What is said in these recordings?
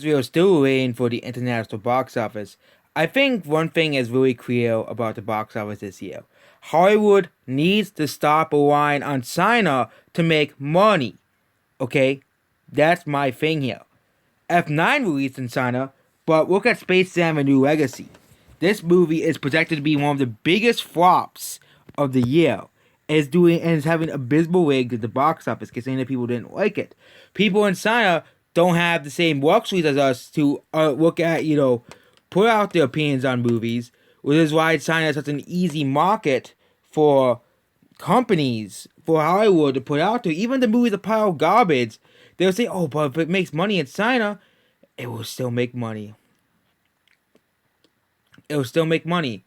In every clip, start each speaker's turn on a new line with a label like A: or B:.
A: we are still waiting for the international box office, I think one thing is really clear about the box office this year. Hollywood needs to stop relying on China to make money. Okay? That's my thing here. F9 released in China, but look at Space Jam: A New Legacy. This movie is projected to be one of the biggest flops of the year. It's having abysmal ratings at the box office, considering that people didn't like it. People in China don't have the same luxuries as us to look at, put out their opinions on movies, which is why China is such an easy market for companies, for Hollywood to put out there. Even the movies a pile of garbage, they'll say, oh, but if it makes money in China, it will still make money. It will still make money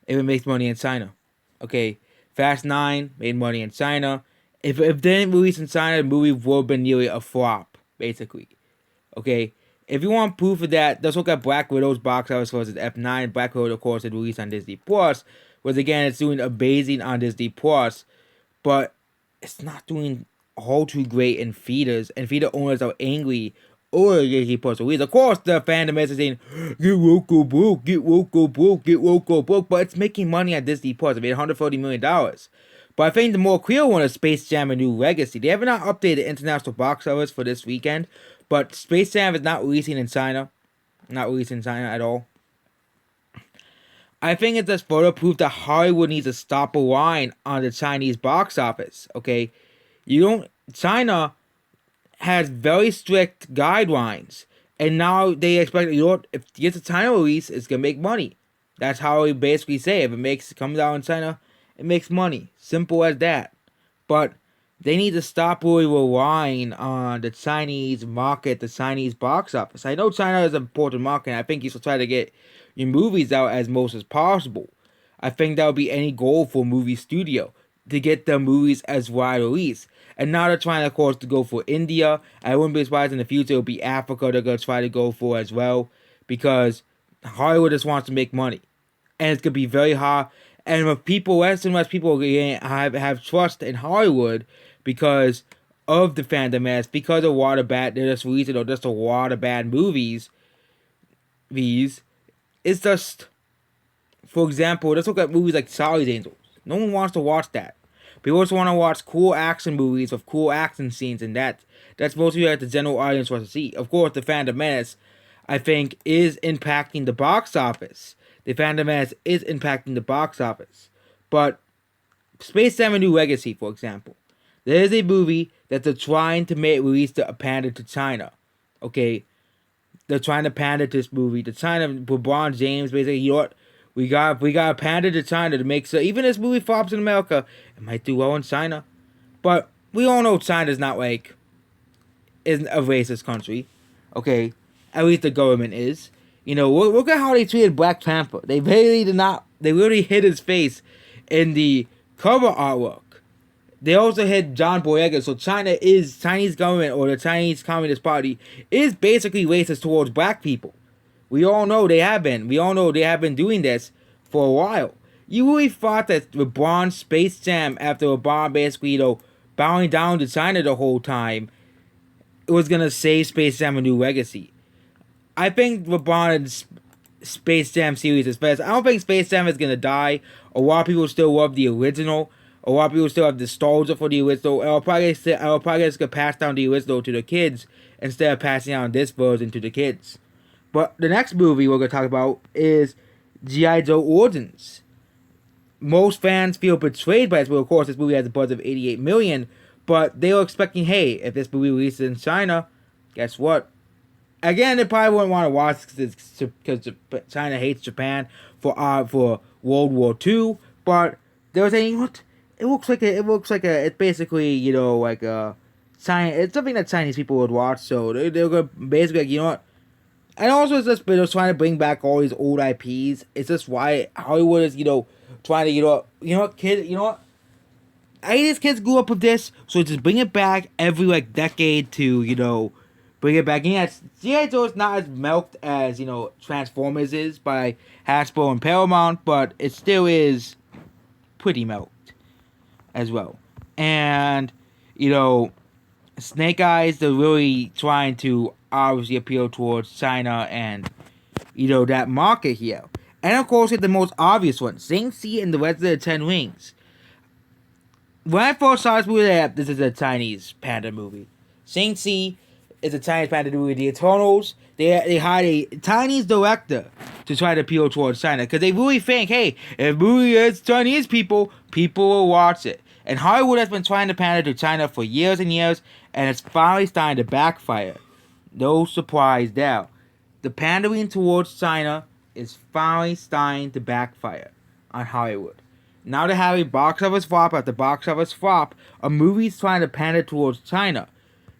A: if it makes money in China. Okay, Fast 9 made money in China. If it didn't release in China, the movie would have been nearly a flop, basically. Okay, if you want proof of that, let's look at Black Widow's box office versus F9. Black Widow, of course, is released on Disney Plus, which again, it's doing amazing on Disney Plus, but it's not doing all too great in theaters, and theater owners are angry over Disney Plus release. Of course, the fandom is saying, get woke go broke, get woke go broke, get woke go broke, but it's making money at Disney Plus. It made $140 million. But I think the more clear one is Space Jam: A New Legacy. They have not updated the international box office for this weekend, but Space Jam is not releasing in China. Not releasing in China at all. I think it's just further proof that Hollywood needs to stop relying on the Chinese box office. Okay, China has very strict guidelines, and now they expect if it gets a China release, it's gonna make money. That's how we basically say if it comes out in China, it makes money. Simple as that. But they need to stop really relying on the Chinese market, the Chinese box office. I know China is an important market, and I think you should try to get your movies out as most as possible. I think that would be any goal for a movie studio, to get the movies as wide release. And now they're trying, of course, to go for India. I wouldn't be surprised in the future it'll be Africa they're going to try to go for as well, because Hollywood just wants to make money. And it's going to be very hard. And with people, less and less people have trust in Hollywood because of the fandom as because of they're just releasing or just a lot of bad movies. It's just, for example, let's look at movies like Charlie's Angels. No one wants to watch that. People just want to watch cool action movies with cool action scenes, and that's mostly what the general audience wants to see. Of course, the Phantom Menace, I think, is impacting the box office. The Phantom Menace is impacting the box office. But Space Jam: A New Legacy, for example, there is a movie that they're trying to release to pander to China. Okay, they're trying to pander to this movie. The China, LeBron James, basically, you know what? We got a pander to China to make so even this movie flops in America, it might do well in China. But we all know China's not isn't a racist country. Okay. At least the government is. Look at how they treated Black Panther. They really hid his face in the cover artwork. They also hid John Boyega. So Chinese government or the Chinese Communist Party is basically racist towards black people. We all know they have been. We all know they have been doing this for a while. You really thought that LeBron's Space Jam, after LeBron basically, bowing down to China the whole time, it was going to save Space Jam: A New Legacy. I think LeBron's Space Jam series is best. I don't think Space Jam is going to die. A lot of people still love the original. A lot of people still have nostalgia for the original. I'll probably just going to pass down the original to the kids instead of passing down this version to the kids. But the next movie we're going to talk about is G.I. Joe Origins. Most fans feel betrayed by this movie. Of course, this movie has a budget of $88 million, but they were expecting, hey, if this movie releases in China, guess what? Again, they probably wouldn't want to watch because China hates Japan for World War II. But they were saying, what? It's basically like a China. It's something that Chinese people would watch. So they're gonna basically what? And also, it's just trying to bring back all these old IPs. It's just why Hollywood is trying to kids. I these kids grew up with this, so just bring it back every decade to bring it back. And yes, G.I. Joe is not as milked as Transformers is by Hasbro and Paramount, but it still is pretty milked as well. And Snake Eyes, they're really trying to obviously appeal towards China and, that market here. And of course, it's the most obvious one, Shang-Chi and the Rest of the Ten Rings. When I first saw this movie, this is a Chinese panda movie. Shang-Chi is a Chinese panda movie. The Eternals, they hired a Chinese director to try to appeal towards China. Because they really think, hey, if movie is Chinese people will watch it. And Hollywood has been trying to pander to China for years and years, and it's finally starting to backfire. No surprise there. The pandering towards China is finally starting to backfire on Hollywood. Now they're having box office flop after box office flop of movies trying to pander towards China.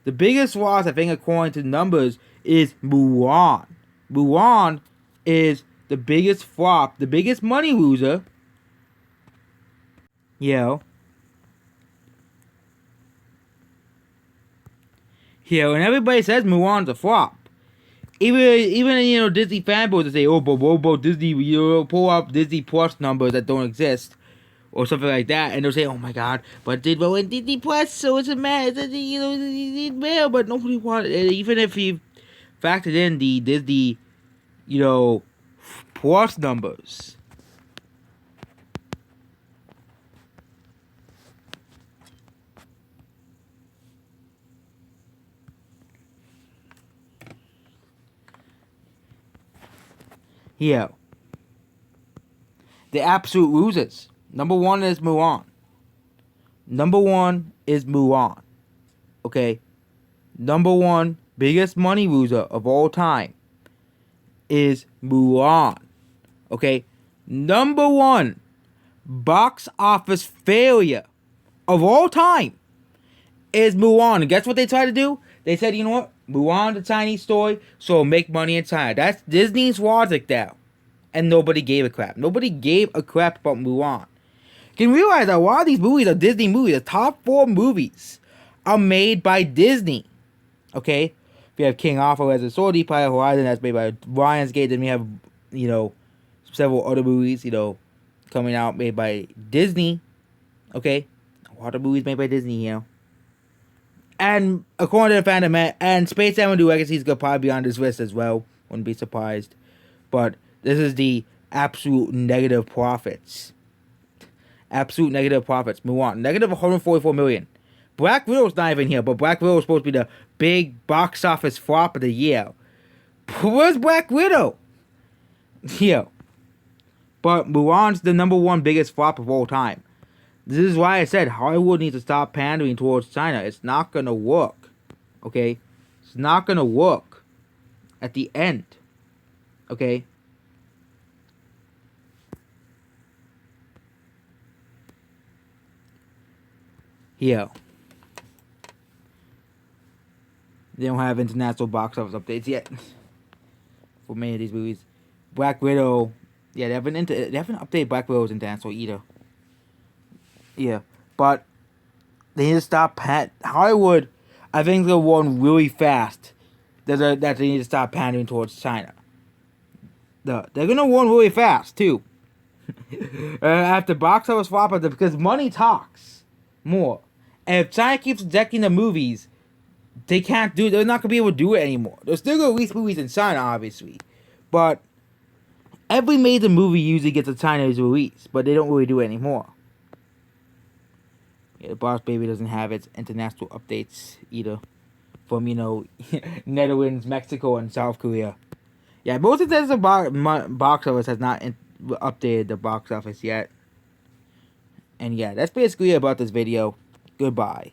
A: The biggest loss, I think, according to numbers, is Mulan. Mulan is the biggest flop, the biggest money loser. And everybody says Mulan's a flop. Even Disney fanboys say, oh, but Disney, pull up Disney Plus numbers that don't exist, or something like that, and they'll say, oh my god, but in Disney Plus, so it's a mess, it's mail, but nobody wanted it. Even if you factored in the Disney, Plus numbers. The absolute losers. Number one is Mulan. Okay? Number one biggest money loser of all time is Mulan. Okay? Number one box office failure of all time is Mulan. And guess what they tried to do? They said, you know what? Mulan's a Chinese story, so make money in China. That's Disney's logic there. And nobody gave a crap. Nobody gave a crap about Mulan. You can realize that a lot of these movies are Disney movies. The top 4 movies are made by Disney. Okay? We have King Arthur as a Sword, Empire Horizon, that's made by Lionsgate. Then we have, several other movies, coming out made by Disney. Okay? A lot of movies made by Disney, And according to the fandom, and Space Avenue Legacy is going to probably be on this list as well. Wouldn't be surprised. But this is the absolute negative profits. Absolute negative profits. Mulan, negative 144 million. Black Widow's not even here, but Black Widow is supposed to be the big box office flop of the year. Where's Black Widow? Here. But Mulan's the number one biggest flop of all time. This is why I said Hollywood needs to stop pandering towards China. It's not going to work. Okay? It's not going to work at the end. Okay? Here. They don't have international box office updates yet for many of these movies. Black Widow, they haven't updated Black Widow's international either. But they need to stop Hollywood. I think they'll run really fast. That they need to stop pandering towards China. They're gonna run really fast too. After box office flop, because money talks more. And if China keeps rejecting the movies, they're not gonna be able to do it anymore. They're still gonna release movies in China, obviously, but every major movie usually gets a Chinese release, but they don't really do it anymore. The Boss Baby doesn't have its international updates either from, Netherlands, Mexico, and South Korea. Most of the box office has not updated the box office yet. And that's basically about this video. Goodbye.